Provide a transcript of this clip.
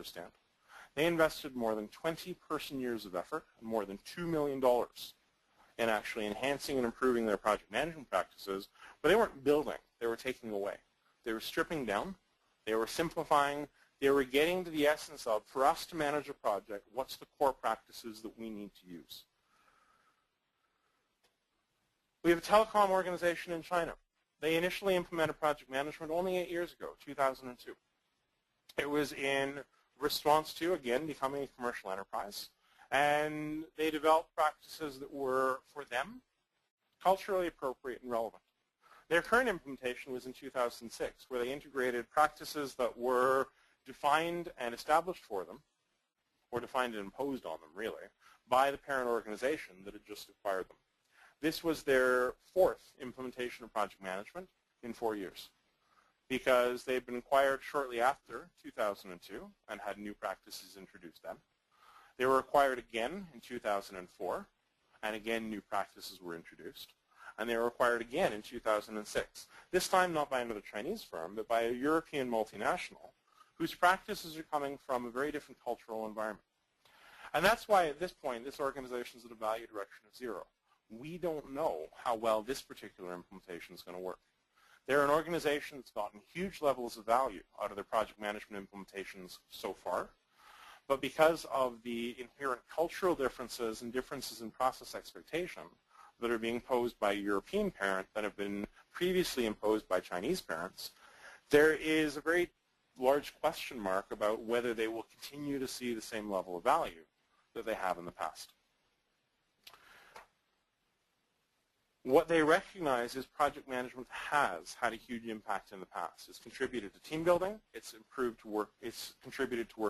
understand. They invested more than 20 person-years of effort and more than $2 million in actually enhancing and improving their project management practices, but they weren't building. They were taking away. They were stripping down. They were simplifying. They were getting to the essence of, for us to manage a project, what's the core practices that we need to use? We have a telecom organization in China. They initially implemented project management only 8 years ago, 2002. It was in response to, again, becoming a commercial enterprise. And they developed practices that were, for them, culturally appropriate and relevant. Their current implementation was in 2006, where they integrated practices that were defined and established for them, or defined and imposed on them, really, by the parent organization that had just acquired them. This was their 4th implementation of project management in 4 years, because they had been acquired shortly after 2002 and had new practices introduced then. They were acquired again in 2004, and again new practices were introduced. And they were acquired again in 2006, this time not by another Chinese firm, but by a European multinational whose practices are coming from a very different cultural environment. And that's why at this point this organization is at a value direction of 0. We don't know how well this particular implementation is going to work. They're an organization that's gotten huge levels of value out of their project management implementations so far, but because of the inherent cultural differences and differences in process expectation that are being posed by a European parent that have been previously imposed by Chinese parents, there is a very large question mark about whether they will continue to see the same level of value that they have in the past. What they recognize is project management has had a huge impact in the past. It's contributed to team building. It's contributed to work